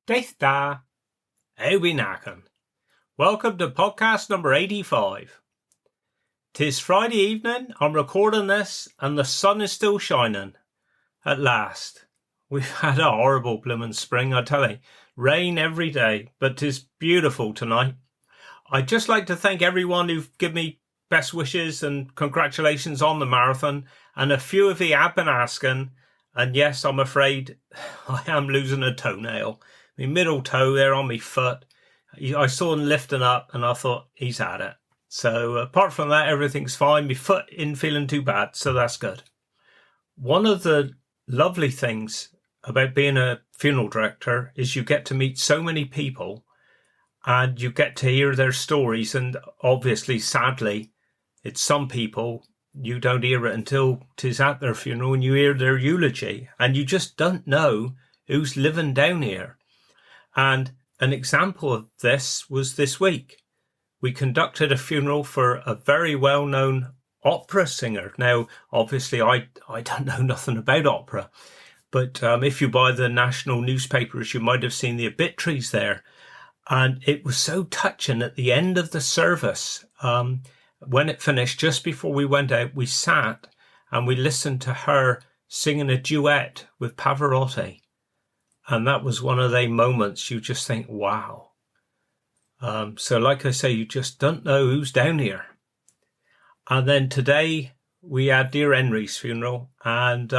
Daith da, Eubinakan. Welcome to podcast number 85. 'Tis Friday evening, I'm recording this, and the sun is still shining. At last. We've had a horrible bloomin' spring, I tell you. Rain every day, but 'tis beautiful tonight. I'd just like to thank everyone who've given me best wishes and congratulations on the marathon, and a few of you have been asking, and yes, I'm afraid I am losing a toenail. My middle toe there on my foot. I saw him lifting up and I thought, he's had it. So apart from that, everything's fine. My foot isn't feeling too bad, so that's good. One of the lovely things about being a funeral director is you get to meet so many people and you get to hear their stories. And obviously, sadly, it's some people, you don't hear it until 'tis at their funeral and you hear their eulogy. And you just don't know who's living down here. And an example of this was this week. We conducted a funeral for a very well-known opera singer. Now, obviously, I don't know nothing about opera, but if you buy the national newspapers, you might have seen the obituaries there. And it was so touching at the end of the service. When it finished, just before we went out, we sat and we listened to her singing a duet with Pavarotti. And that was one of the moments you just think, wow. So like I say, you just don't know who's down here. And then today we had dear Henry's funeral. And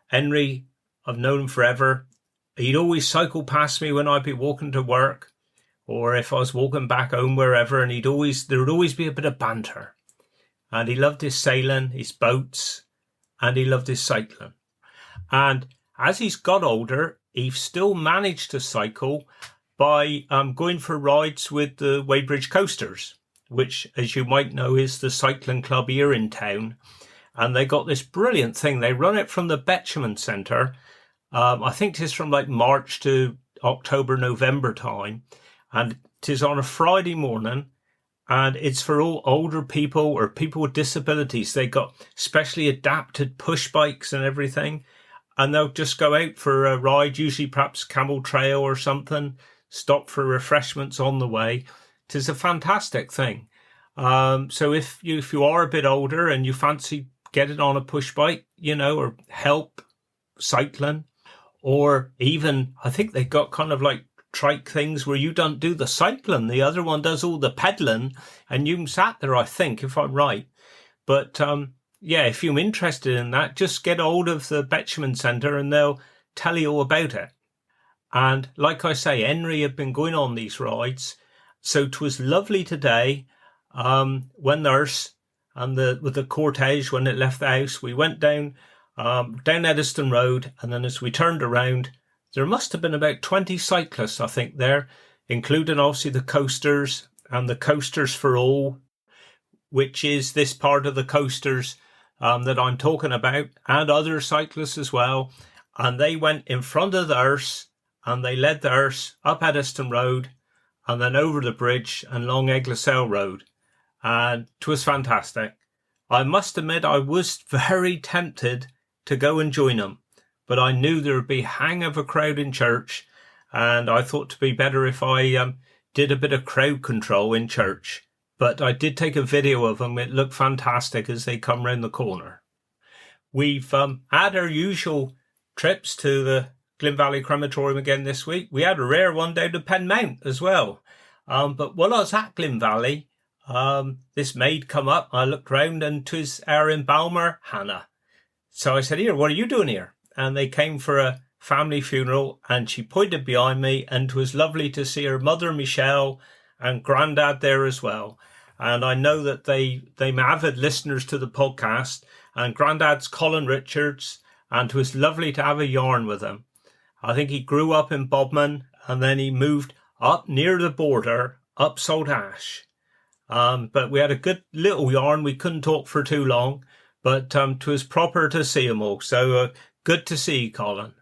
Henry, I've known him forever. He'd always cycle past me when I'd be walking to work or if I was walking back home, wherever. And there would always be a bit of banter. And he loved his sailing, his boats, and he loved his cycling. And as he's got older, he still managed to cycle by going for rides with the Weybridge Coasters, which, as you might know, is the cycling club here in town. And they got this brilliant thing. They run it from the Betjeman Centre. I think 'tis from like March to October, November time. And 'tis on a Friday morning. And it's for all older people or people with disabilities. They got specially adapted push bikes and everything. And they'll just go out for a ride, usually perhaps Camel Trail or something, stop for refreshments on the way. 'Tis a fantastic thing. So if you are a bit older and you fancy getting on a push bike, or help cycling, or even, I think they've got kind of like trike things where you don't do the cycling. The other one does all the pedaling and you can sat there, I think, if I'm right. But, yeah, if you're interested in that, just get hold of the Betjeman Centre and they'll tell you all about it. And like I say, Henry had been going on these rides. So 'twas lovely today when nurse and with the cortege, when it left the house, we went down Eddiston Road. And then as we turned around, there must have been about 20 cyclists, I think, there, including obviously the coasters and the Coasters for All, which is this part of the coasters that I'm talking about, and other cyclists as well. And they went in front of the hearse and they led the hearse up Eddiston Road and then over the bridge and along Eglisell Road. And 'twas fantastic. I must admit I was very tempted to go and join them, but I knew there would be a hang of a crowd in church, and I thought to be better if I did a bit of crowd control in church. But I did take a video of them. It looked fantastic as they come round the corner. We've had our usual trips to the Glyn Valley Crematorium again this week. We had a rare one down to Penmount as well. But while I was at Glyn Valley, this maid come up. I looked round and 'twas our embalmer, Hannah. So I said, here, what are you doing here? And they came for a family funeral and she pointed behind me and 'twas lovely to see her mother, Michelle, and Grandad there as well. And I know that they avid listeners to the podcast, and Grandad's Colin Richards, and it was lovely to have a yarn with him. I think he grew up in Bodmin and then he moved up near the border, up Saltash. But we had a good little yarn. We couldn't talk for too long, but 'twas proper to see him all. So good to see you, Colin.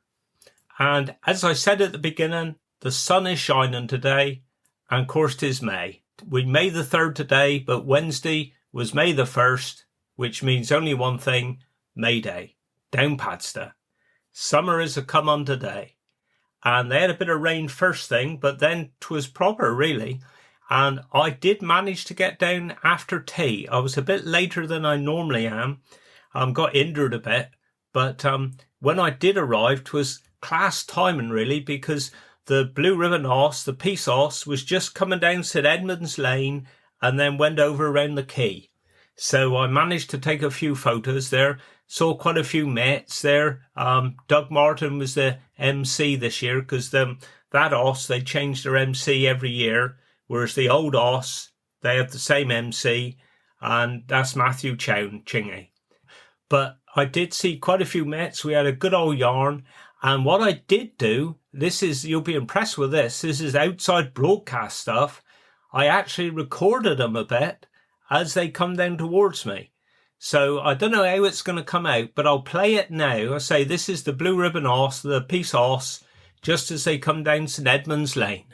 And as I said at the beginning, the sun is shining today, and of course 'tis May. We May the 3rd today, but Wednesday was May the 1st, which means only one thing, May Day, down Padstow. Summer is a come on today. and they had a bit of rain first thing, but then 'twas proper really. And I did manage to get down after tea. I was a bit later than I normally am. Got injured a bit, but when I did arrive, 'twas class timing really, because the Blue Ribbon Horse, the Peace Horse, was just coming down St Edmund's Lane and then went over around the quay. So I managed to take a few photos there, saw quite a few mates there. Doug Martin was the MC this year, because that horse, they changed their MC every year, whereas the old horse, they have the same MC, and that's Matthew Chingy. But I did see quite a few mates. We had a good old yarn. And what I did do, you'll be impressed with this is outside broadcast stuff. I actually recorded them a bit as they come down towards me. So I don't know how it's going to come out, but I'll play it now. I say this is the Blue Ribbon Horse, the Peace Horse, just as they come down St Edmund's Lane.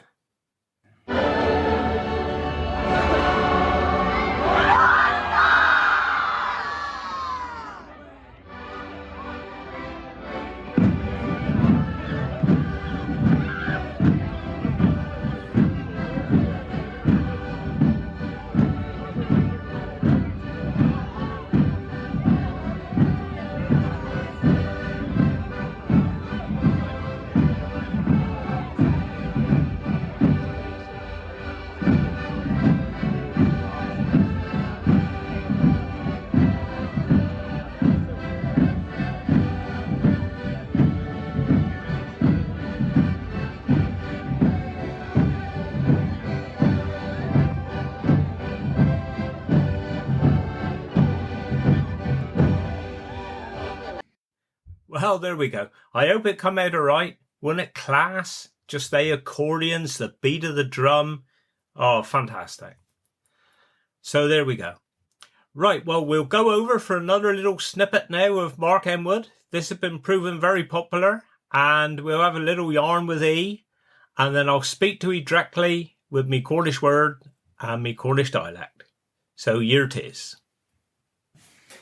Well, there we go. I hope it come out all right. Wasn't it class? Just the accordions, the beat of the drum. Oh, fantastic. So there we go. Right, well, we'll go over for another little snippet now of Mark Henwood. This has been proven very popular, and we'll have a little yarn with E, and then I'll speak to E directly with me Cornish word and me Cornish dialect. So here it is.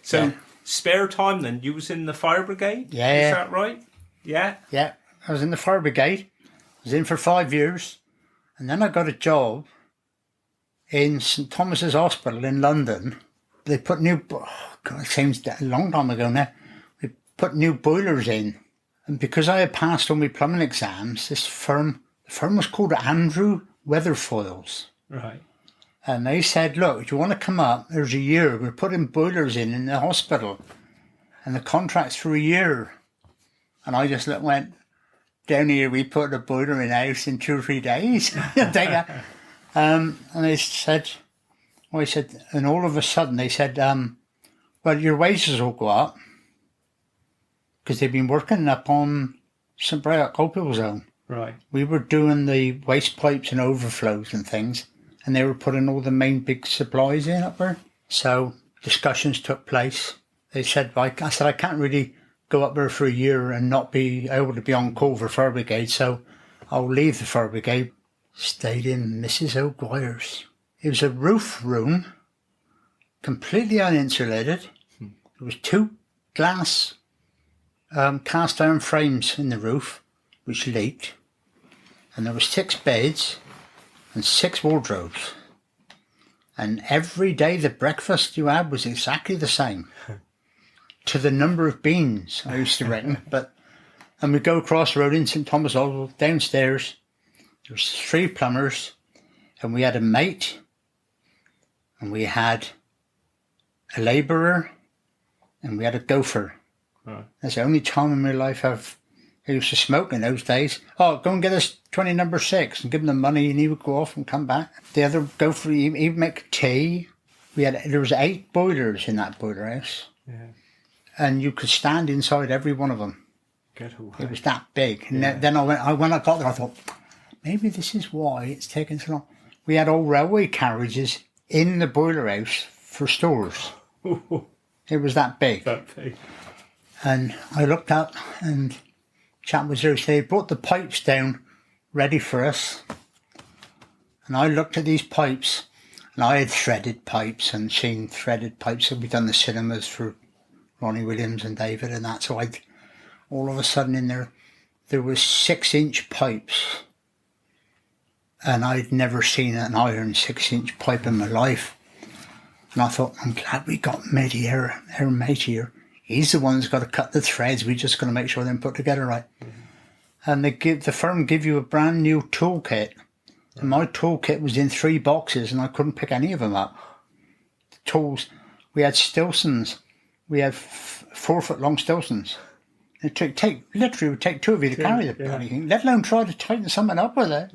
So... Yeah. Spare time then? You was in the fire brigade? Yeah. Is that right? Yeah? Yeah, I was in the fire brigade. I was in for 5 years. And then I got a job in St Thomas's Hospital in London. They put it seems a long time ago now. They put new boilers in. And because I had passed all my plumbing exams, the firm was called Andrew Weatherfoils. Right. And they said, look, if you want to come up, there's a year. We're putting boilers in the hospital. And the contract's for a year. And I just went, down here, we put a boiler in the house in 2 or 3 days. And they said, and all of a sudden they said, well, your wages will go up. Because they've been working up on St Brian Coalpole Zone. Right. We were doing the waste pipes and overflows and things. And they were putting all the main big supplies in up there. So discussions took place. They said, I said, I can't really go up there for a year and not be able to be on call for fire brigade. So I'll leave the fire brigade. Stayed in Mrs O'Guire's. It was a roof room, completely uninsulated. There was 2 glass cast iron frames in the roof, which leaked. And there was 6 beds. And 6 wardrobes. And every day the breakfast you had was exactly the same. To the number of beans, I used to reckon. And we go across the road in St Thomas Hospital, downstairs. There was 3 plumbers. And we had a mate. And we had a labourer. And we had a gopher. Right. That's the only time in my life I used to smoke in those days. Oh, go and get us 20 number 6 and give him the money and he would go off and come back. The other gopher, he'd make tea. There was 8 boilers in that boiler house. Yeah. And you could stand inside every one of them. It was that big. And then when I got there, I thought, maybe this is why it's taken so long. We had old railway carriages in the boiler house for stores. It was that big. And I looked up and chap was there, so they brought the pipes down ready for us. And I looked at these pipes, and I had threaded pipes and seen threaded pipes. So we'd done the cinemas for Ronnie Williams and David and that. So all of a sudden in there, there was 6-inch pipes. And I'd never seen an iron 6-inch pipe in my life. And I thought, I'm glad we got Matey here, our mate here. He's the one that's got to cut the threads. We're just going to make sure they're put together right. And the firm give you a brand new toolkit. And my toolkit was in 3 boxes and I couldn't pick any of them up. The tools, we had Stilsons. We had 4-foot long Stilsons. It literally would take 2 of you to carry the bloody thing, let alone try to tighten something up with it.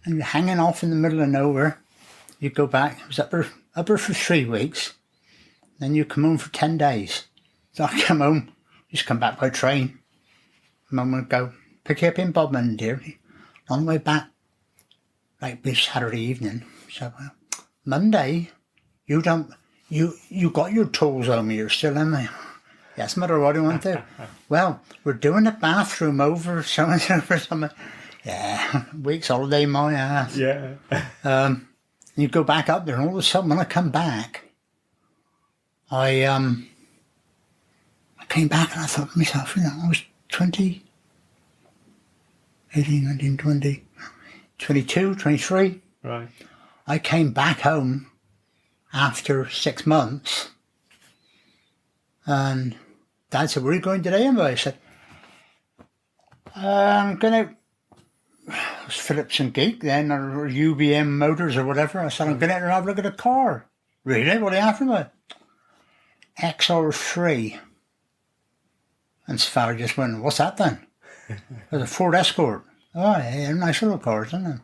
And you're hanging off in the middle of nowhere. You go back, it was up there for 3 weeks. Then you come home for 10 days. So I come home, just come back by train. Mum would go, pick you up in Bodmin, dear. On the way back, like this Saturday evening. So, Monday, you got your tools home, you're still in there. Yes, mother, what do you want to do? Well, we're doing the bathroom over so-and-so for something. Yeah, week's holiday, my ass. Yeah. You go back up there, and all of a sudden, when I come back, I came back and I thought to myself, I was 20, 18, 19, 20, 22, 23. Right. I came back home after 6 months, and Dad said, where are you going today? And I said, I'm going to Phillips and Geek then, or UBM Motors or whatever. I said, I'm going to have a look at a car. Really? What are you after me? XR3. And Sfar just went, what's that then? It was a Ford Escort. Oh, yeah, nice little cars, isn't it?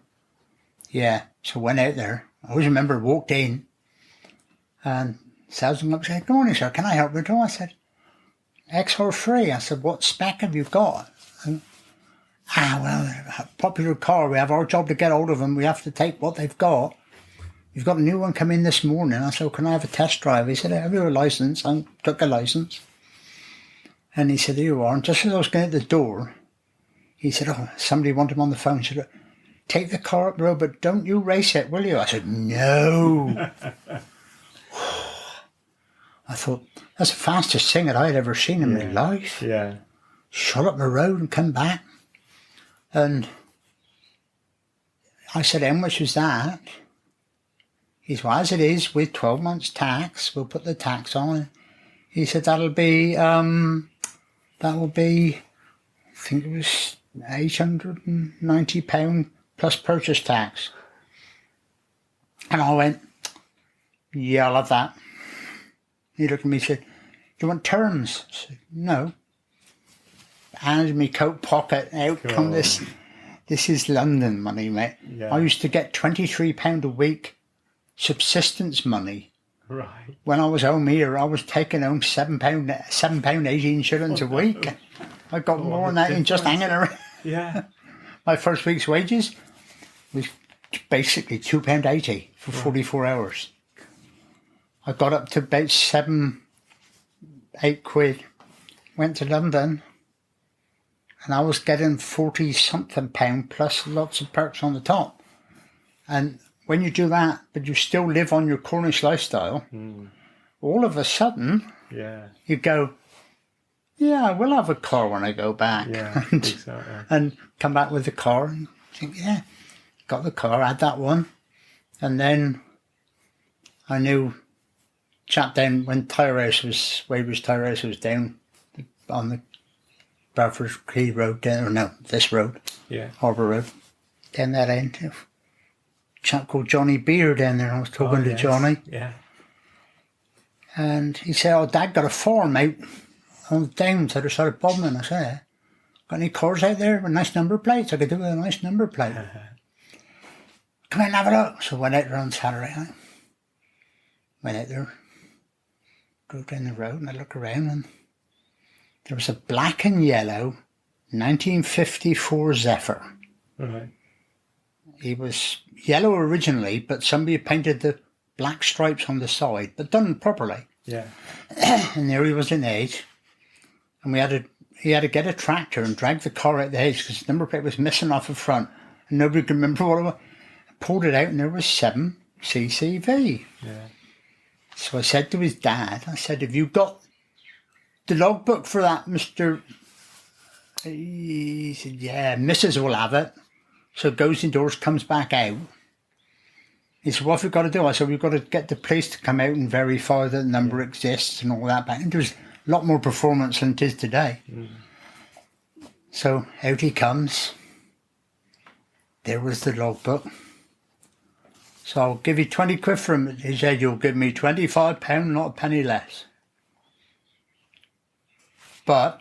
Yeah, so went out there. I always remember walked in and salesman up said, good morning, sir, can I help you at all? I said, XR3. I said, what spec have you got? And, well, a popular car. We have our job to get hold of them. We have to take what they've got. You've got a new one come in this morning. I said, can I have a test drive? He said, have you a license? I took a license. And he said, here you are. And just as I was going out the door, he said, oh, somebody wanted him on the phone. He said, take the car up the road, but don't you race it, will you? I said, no. I thought, that's the fastest thing that I'd ever seen in my life. Yeah. Shot up the road and come back. And I said, how much was that? He said, well, as it is, with 12 months tax, we'll put the tax on. He said, that will be, I think it was £890 plus purchase tax. And I went, yeah, I'll have that. He looked at me and said, do you want terms? I said, no. Handed me coat pocket out from this. This is London money, mate. Yeah. I used to get £23 a week subsistence money. Right. When I was home here, I was taking home £7, 18 shillings a week. I got more than that in just hanging around. Yeah. My first week's wages was basically £2.80 for 44 hours. I got up to about 7, 8 quid. Went to London. And I was getting 40-something pound plus lots of perks on the top. And when you do that, but you still live on your Cornish lifestyle, all of a sudden, you go, yeah, I will have a car when I go back. Yeah, and, exactly. And come back with the car and think, yeah, got the car, had that one. And then I knew chap down when Weybridge Tire House was down on the Bradford Quay Road down, or no, this road, Harbour Road, down that end. A chap called Johnny Beer down there. I was talking to Johnny. Yeah. And he said, oh, Dad got a farm out on the downs, other side of Bodmin. I said, yeah. Got any cars out there with nice number plates? I could do with a nice number plate. Come in and have a look. So I went out there on Saturday night. Went out there, drove down the road, and I looked around, and there was a black and yellow 1954 Zephyr. Right. He was yellow originally, but somebody painted the black stripes on the side, but done properly. Yeah. And there he was in age. And he had to get a tractor and drag the car out the hedge because the number plate was missing off the front. And nobody could remember what it was. I pulled it out and there was 7 CCV. Yeah. So I said to his dad, I said, have you got the logbook for that, Mr. He said, yeah, Mrs. will have it. So goes indoors, comes back out. He said, what have we got to do? I said, we've got to get the police to come out and verify that the number exists and all that. And there's a lot more performance than it is today. So out he comes. There was the logbook. So I'll give you 20 quid for him. He said, you'll give me £25, not a penny less. But,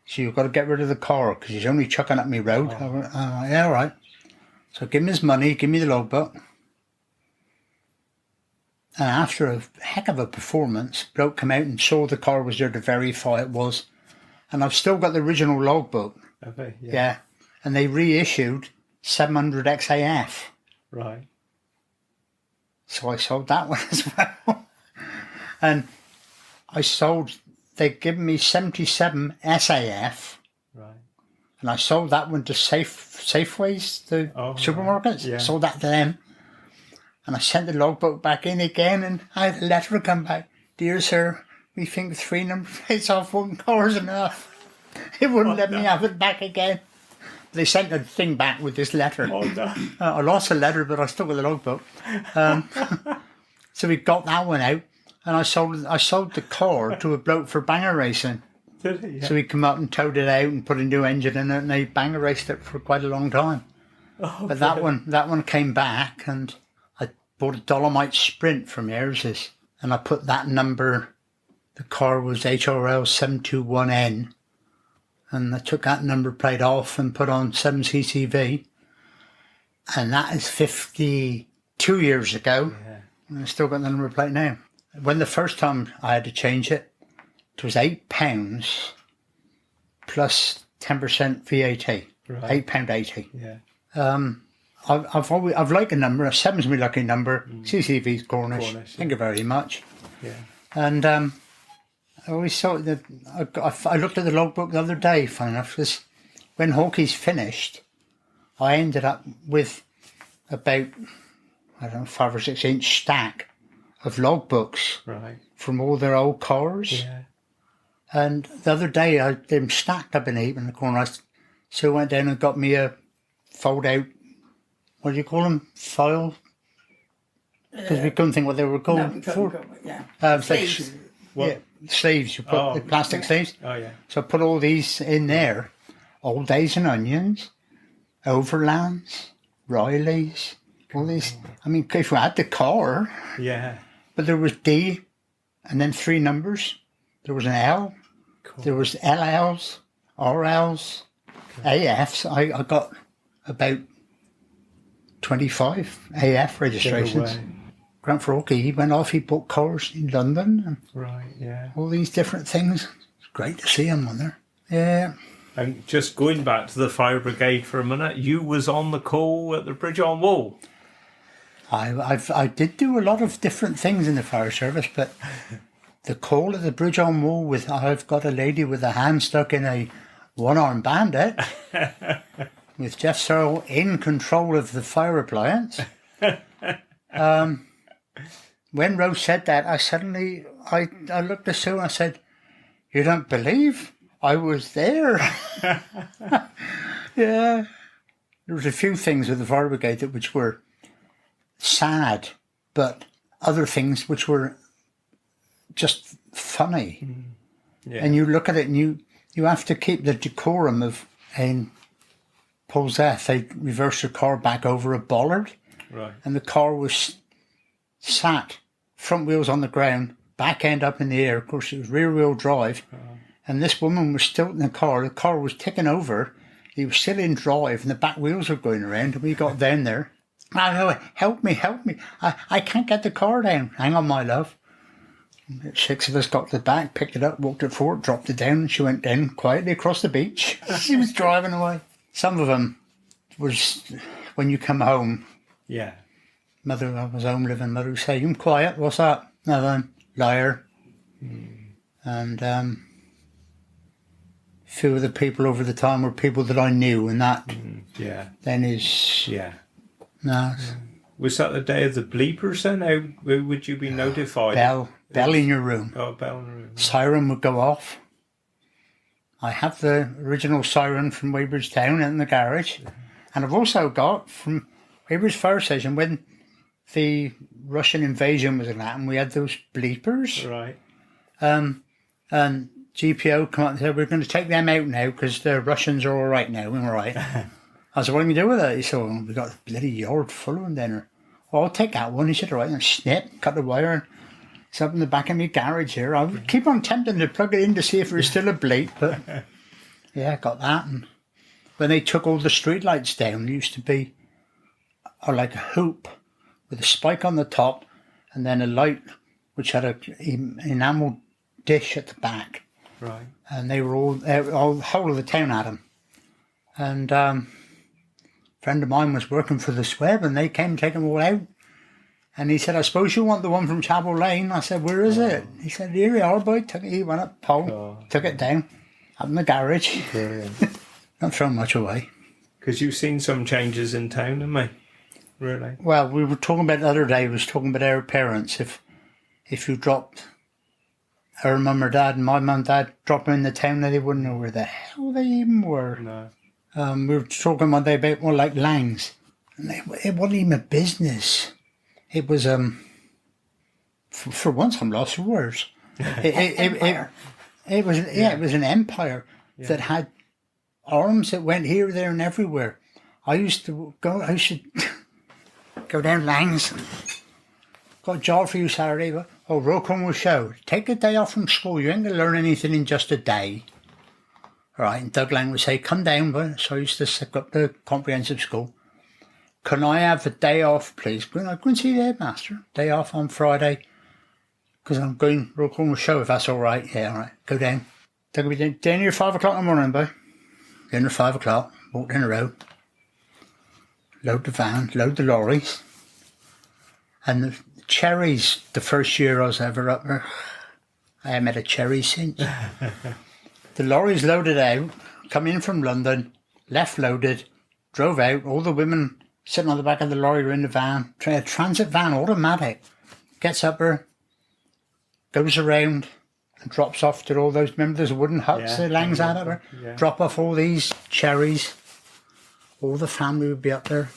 so you've got to get rid of the car because he's only chucking up me road. I went, yeah, all right. So give him his money, give me the logbook. And after a heck of a performance, bloke came out and saw the car was there to verify it was. And I've still got the original logbook. Okay, Yeah. And they reissued 700 XAF. Right. So I sold that one as well. And they'd given me 77 SAF. Right. And I sold that one to Safeways, the supermarkets. Yeah. Sold that to them. And I sent the logbook back in again, and I had a letter come back. Dear sir, we think 3 number plates off one car is enough. It wouldn't let me have it back again. They sent a thing back with this letter. Oh, no. I lost the letter, but I still got the logbook. So we got that one out, and I sold the car to a bloke for banger racing. Did he? Yeah. So he come up and towed it out and put a new engine in it, and they banger raced it for quite a long time. Oh, But that one came back, and I bought a Dolomite Sprint from Ayres's, and I put that number. The car was HRL 721N, and I took that number plate off and put on 7CCV, and that is 52 years ago. Yeah. And I still got the number plate now. When the first time I had to change it, it was £8 plus 10% VAT. Right. £8.80. Yeah. I've liked a number. 7's my lucky number. CCV's Cornish. Cornish, Thank you very much. Yeah. And I always thought that I looked at the logbook the other day, funny enough, because when Hawkey's finished, I ended up with about, 5 or 6 inch stack of logbooks Right. from all their old cars. Yeah. And the other day, I had them stacked up in a heap in the corner. So I went down and got me a fold out, what do you call them? File? Because we couldn't think what they were called. Sleeves. Sleeves. You put the plastic sleeves. Oh, yeah. So I put all these in there. Old Days and Onions, Overlands, Rileys, all these. I mean, if we had the car, Yeah. but there was D and then 3 numbers. There was an L, Cool. there was LLs, RLs, AFs. I got about 25 AF registrations. Grant Hawkey, he went off, he bought cars in London and Right, yeah. all these different things. It's great to see him on there. Yeah. And just going back to the fire brigade for a minute, you was on the call at the Bridge on Wall. I did do a lot of different things in the fire service, but the call at the Bridge on Wall with I've got a lady with a hand stuck in a one-armed bandit with Jeff Searle in control of the fire appliance. When Rose said that, I looked at Sue and I said, "You don't believe I was there?" Yeah. There was a few things with the fire brigade which were sad, but other things which were just funny. Yeah. And you look at it and you have to keep the decorum of in Paul's death. They reversed the car back over a bollard, Right. and the car was sat, front wheels on the ground, back end up in the air. Of course, it was rear wheel drive. And this woman was still in the car. The car was ticking over. He was still in drive and the back wheels were going around. And we got down there. I know, help me. I can't get the car down. Hang on, my love. And 6 of us got to the back, picked it up, walked it forward, dropped it down. And she went down quietly across the beach. She was driving away. Some of them was when you come home. Yeah. Mother, I was home living. Mother would say, "You quiet, what's that?" Nothing. Liar. And few of the people over the time were people that I knew, and that Yeah. then is Yeah. no Was that the day of the bleepers then? How would you be notified? bell in your room. Oh, bell in the room. Siren would go off. I have the original siren from Weybridge Town in the garage. And I've also got from Weybridge Fire Station when the Russian invasion was happening, we had those bleepers. Right. And GPO come up and said, we're going to take them out now because the Russians are all right now. And we're right. I said, what are you going to do with it? He said, well, we got a bloody yard full of them then. Well, I'll take that one. He said, all right. And snip, cut the wire. And it's up in the back of my garage here. I would keep on tempting to plug it in to see if it was still a bleep. But yeah, got that. And when they took all the street lights down, there used to be like a hoop with a spike on the top and then a light which had an enamel dish at the back. Right. And they were all the whole of the town had them. And a friend of mine was working for the Sweb and they came to take them all out. And he said, I suppose you want the one from Chapel Lane? I said, where is it? He said, here you are, boy. He went up pole, took it down, up in the garage. Brilliant. Not throwing much away. Because you've seen some changes in town, haven't you? Really? Well, we were talking about the other day, we was talking about our parents. If you dropped her mum or dad and my mum and dad drop them in the town, they wouldn't know where the hell they even were. No. We were talking one day about more like Langs. And it wasn't even a business. It was, for once I'm lost for words. It was an empire that had arms that went here, there and everywhere. I used to go down Langs. Got a job for you Saturday, but Rockham will show. Take a day off from school. You ain't going to learn anything in just a day. All right, and Doug Lang would say, come down, but so I used to set up the comprehensive school. Can I have a day off, please? Go and see the headmaster. Day off on Friday. Because I'm going Rockham will show if that's all right. Yeah, all right. Go down. Doug will be down here 5 o'clock in the morning, boy. Down at 5 o'clock. Walk down the road. Load the van. Load the lorries. And the cherries, the first year I was ever up there, I haven't had a cherry since. The lorries loaded out, come in from London, left loaded, drove out, all the women sitting on the back of the lorry were in the van, a transit van, automatic, gets up there, goes around and drops off to all those, remember those wooden huts the Langs had up there? Yeah. Drop off all these cherries, all the family would be up there.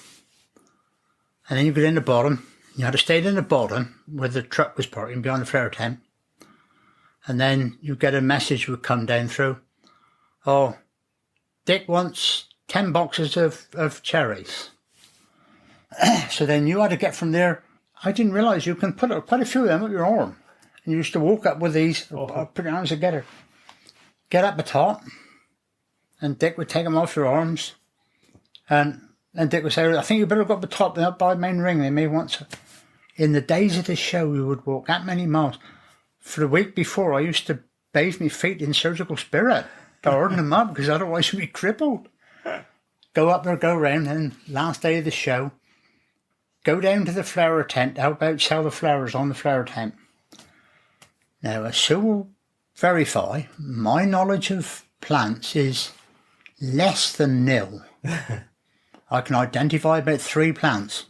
And then you get in the bottom, you had to stay in the bottom where the truck was parking behind the flare tent. And then you get a message would come down through. Oh, Dick wants 10 boxes of cherries. So then you had to get from there. I didn't realise you can put quite a few of them up your arm. And you used to walk up with these, or put your arms together. Get up the top, and Dick would take them off your arms. And Dick would say, I think you better go up the top, they're up by the main ring, they may want to. In the days of the show, we would walk that many miles. For the week before, I used to bathe my feet in surgical spirit to harden them up, because otherwise you'd be crippled. Go up there, go round, and last day of the show, go down to the flower tent, help out sell the flowers on the flower tent. Now, Sue will verify, my knowledge of plants is less than nil. I can identify about 3 plants.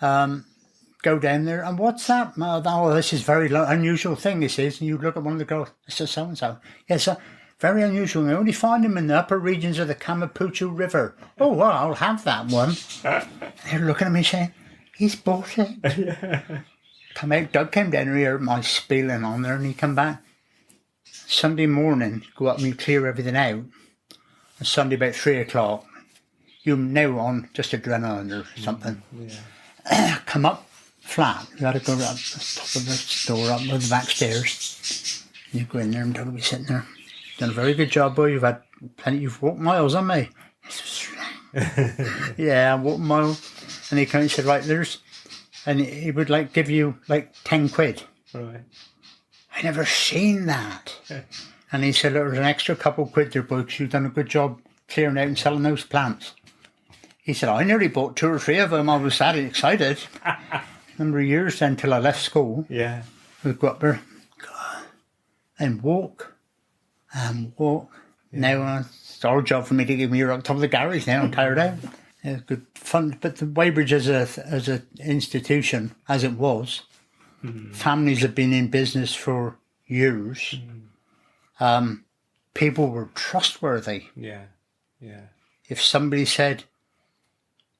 Go down there, and what's that? Oh, this is very unusual thing, this is. And you look at one of the girls, this is so-and-so. Yes, very unusual. We only find them in the upper regions of the Kamapuchu River. Oh, well, I'll have that one. They're looking at me saying, he's bought it. Yeah. Come out, Doug came down here, my spieling on there, and he come back. Sunday morning, go up and you clear everything out. And Sunday about 3 o'clock, you're now on just adrenaline or something. Yeah. Come up flat. You got to go up the top of the store, up the back stairs. You go in there and Doug will be sitting there. Done a very good job, boy. You've walked miles, haven't you? Yeah, I walked miles. And he came and said, right, and he would give you 10 quid. Right. I never seen that. And he said, look, there's an extra couple of quid there, boy, because you've done a good job clearing out and selling those plants. He said, I nearly bought 2 or 3 of them. I was that excited. Number of years then till I left school. Yeah. We'd go up there and walk. Yeah. Now it's our job for me to give me up top of the garage now. I'm tired out. It's good fun. But the Weybridge as a institution, as it was, families have been in business for years. people were trustworthy. Yeah. Yeah. If somebody said,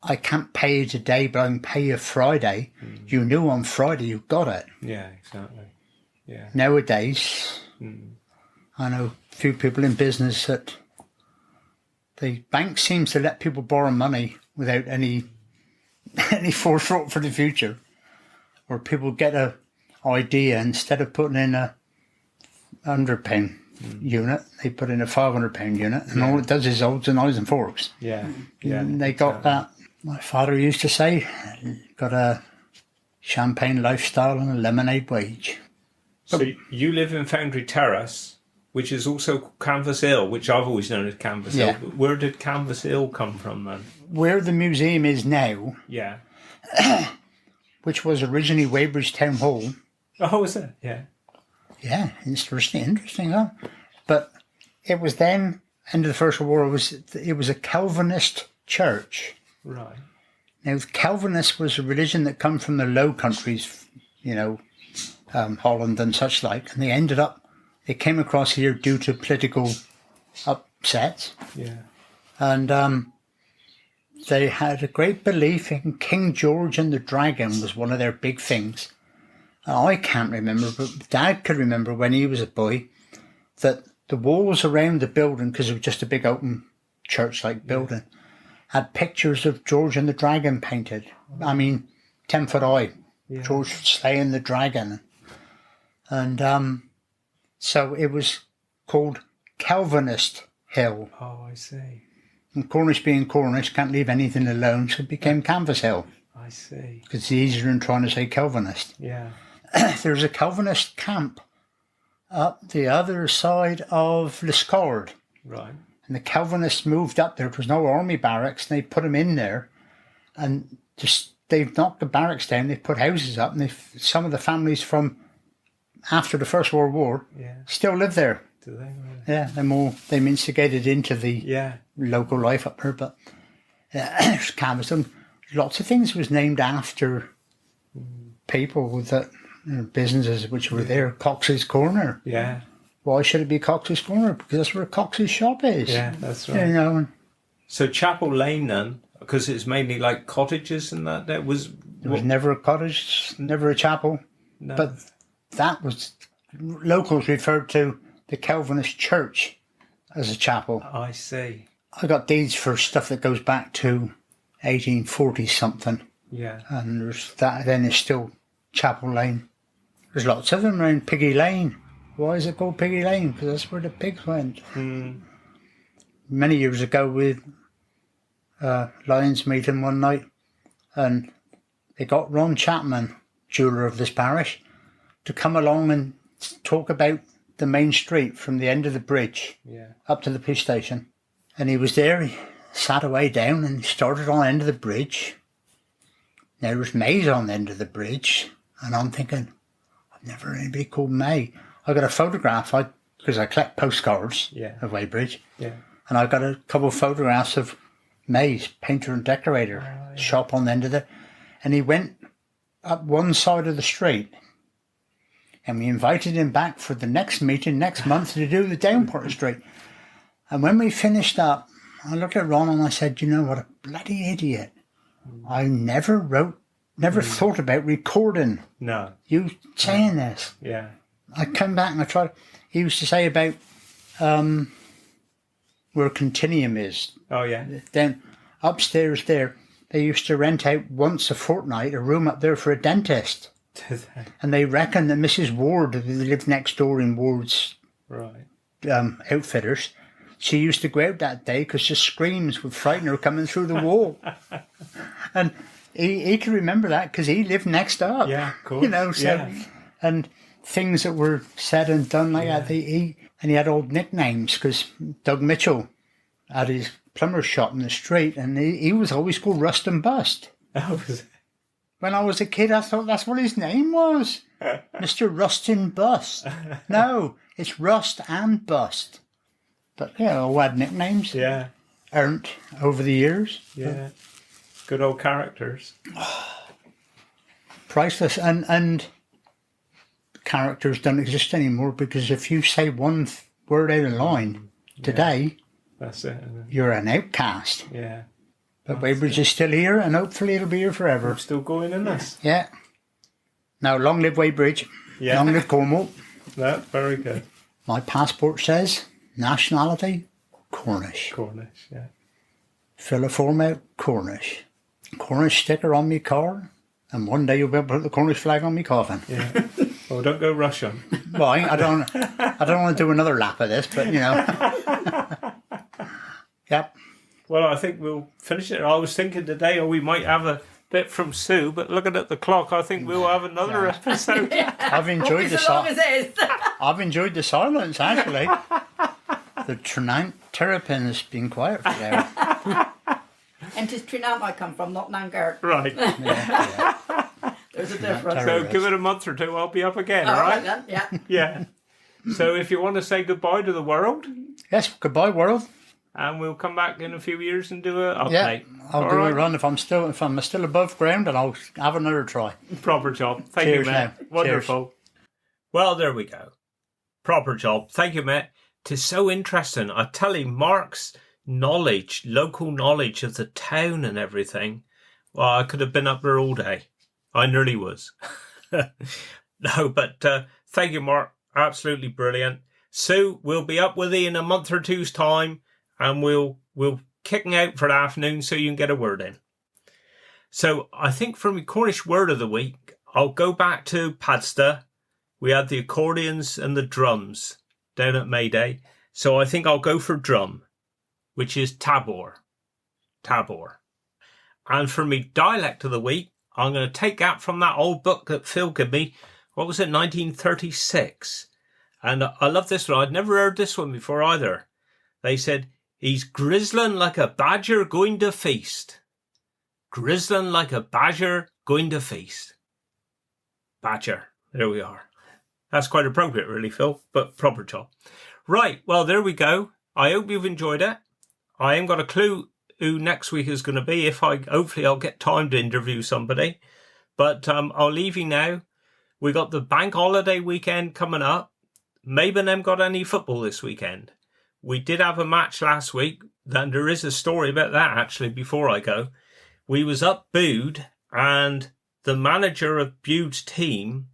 I can't pay you today, but I can pay you Friday, you knew on Friday you got it. Yeah, exactly. Yeah. Nowadays, I know a few people in business that the bank seems to let people borrow money without any forethought for the future. Or people get a idea, instead of putting in a £100 unit, they put in a £500 unit, and all it does is odds and eyes and forks. Yeah. Yeah. And they got that. My father used to say, got a champagne lifestyle and a lemonade wage. So you live in Foundry Terrace, which is also Canvas Hill, which I've always known as Canvas Hill. But where did Canvas Hill come from then? Where the museum is now, Yeah. which was originally Weybridge Town Hall. Oh, is it? Yeah. Yeah, interesting, huh? But it was then, end of the First World War, it was a Calvinist church. Right. Now, Calvinist was a religion that come from the Low Countries, Holland and such like, and they came across here due to political upsets. Yeah. And they had a great belief in King George and the Dragon was one of their big things. I can't remember, but Dad could remember when he was a boy that the walls around the building, because it was just a big open church-like building, had pictures of George and the Dragon painted. I mean, 10 foot high. Yeah. George slaying the dragon. And so it was called Calvinist Hill. Oh, I see. And Cornish being Cornish, can't leave anything alone, so it became Canvas Hill. I see. Because it's easier than trying to say Calvinist. Yeah. There's a Calvinist camp up the other side of Liscard. Right. And the Calvinists moved up there. There was no army barracks, and they put them in there. And they've knocked the barracks down, they've put houses up, and some of the families from after the First World War still live there. Do they? Really? Yeah, they're instigated into the local life up there. But Canvas, lots of things was named after people that businesses which were there. Cox's Corner. Yeah. Why should it be Cox's Corner? Because that's where Cox's shop is. Yeah, that's right. So Chapel Lane then, because it's mainly like cottages and that. There was never a cottage, never a chapel. No. But that was locals referred to the Calvinist church as a chapel. I see. I got deeds for stuff that goes back to 1840 something. Yeah. And there's that. Then it's still Chapel Lane. There's lots of them around Piggy Lane. Why is it called Piggy Lane? Because that's where the pigs went. Many years ago, with Lions meeting one night, and they got Ron Chapman, jeweller of this parish, to come along and talk about the main street from the end of the bridge up to the police station. And he was there, he sat away down and he started on the end of the bridge. Now there was Mays on the end of the bridge, and I'm thinking, I've never heard anybody called May. I got a photograph, because I collect postcards of Weybridge, and I got a couple of photographs of Mays, painter and decorator, shop on the end of it. And he went up one side of the street, and we invited him back for the next meeting next month to do the down part of the street. And when we finished up, I looked at Ron and I said, you know what, a bloody idiot. I never thought about recording you saying this. Yeah. I come back and I tried. He used to say about where Continuum is. Oh, yeah. Then upstairs there, they used to rent out once a fortnight a room up there for a dentist. And they reckon that Mrs. Ward, who lived next door in Ward's outfitters, she used to go out that day because the screams would frighten her coming through the wall. And he can remember that because he lived next up. Yeah, of course. And things that were said and done like that. And he had old nicknames because Doug Mitchell had his plumber's shop in the street, and he was always called Rust and Bust. Oh, was it? When I was a kid, I thought that's what his name was. Mr. Rust and Bust. No, it's Rust and Bust. But, all had nicknames. Yeah. Earned over the years. Yeah. Good old characters. Priceless. And characters don't exist anymore, because if you say one word out of line. Today, That's it. Isn't it? you're an outcast. Yeah. But Weybridge is still here, and hopefully it'll be here forever. We're still going in this. Yeah. Now, long live Weybridge. Yeah. Long live Cornwall. That's very good. My passport says nationality Cornish. Cornish, yeah. Fill a form out Cornish. Cornish sticker on me car, and one day you'll be able to put the Cornish flag on me coffin. Yeah. Oh, don't go Russian. Well, I don't want to do another lap of this, but Yep. Well, I think we'll finish it. I was thinking today, we might have a bit from Sue, but looking at the clock, I think we'll have another episode. I've enjoyed the I've enjoyed the silence actually. The terrapin has been quiet for there. And 'tis Trinant I come from, not Nangert. Right. Yeah. There's a difference. So give it a month or two, I'll be up again, all right? Then, yeah. Yeah. So if you want to say goodbye to the world, Yes. Goodbye, world. and we'll come back in a few years and do an Yeah. update. I'll All do right? a run if I'm still above ground, and I'll have another try. Proper job. Thank Cheers you, mate. now. Wonderful. Well, there we go. Proper job. Thank you, mate. 'Tis so interesting. I tell you, Mark's knowledge, local knowledge of the town and everything, well, I could have been up there all day. I nearly was. No, but thank you, Mark. Absolutely brilliant. Sue, we'll be up with you in a month or two's time, and we'll kicking out for the afternoon so you can get a word in. So I think from the Cornish word of the week, I'll go back to Padsta. We had the accordions and the drums down at Mayday. So I think I'll go for drum, which is tabor. Tabor. And for me dialect of the week, I'm going to take that from that old book that Phil gave me. What was it, 1936? And I love this one. I'd never heard this one before either. They said, he's grizzling like a badger going to feast. Grizzling like a badger going to feast. Badger. There we are. That's quite appropriate, really, Phil, but proper job. Right, well, there we go. I hope you've enjoyed it. I ain't got a clue who next week is going to be. Hopefully I'll get time to interview somebody. But I'll leave you now. We got the bank holiday weekend coming up. Maybe them got any football this weekend. We did have a match last week. Then there is a story about that, actually, before I go. We was up Bude, and the manager of Bude's team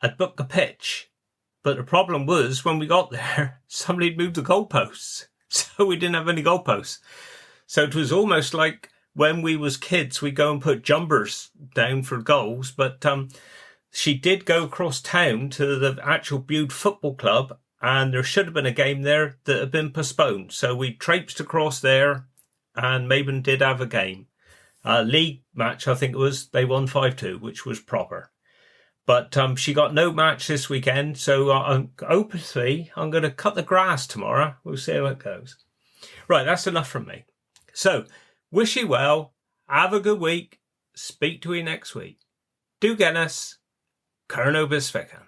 had booked a pitch. But the problem was, when we got there, somebody had moved the goalposts. So we didn't have any goalposts. So it was almost like when we was kids, we go and put jumpers down for goals. But she did go across town to the actual Bude Football Club, and there should have been a game there that had been postponed. So we traipsed across there, and Maben did have a game. League match, I think it was, they won 5-2, which was proper. But she got no match this weekend, so hopefully I'm going to cut the grass tomorrow. We'll see how it goes. Right, that's enough from me. So, wish you well, have a good week, speak to you next week. Do get us, Kerno Bisfekan.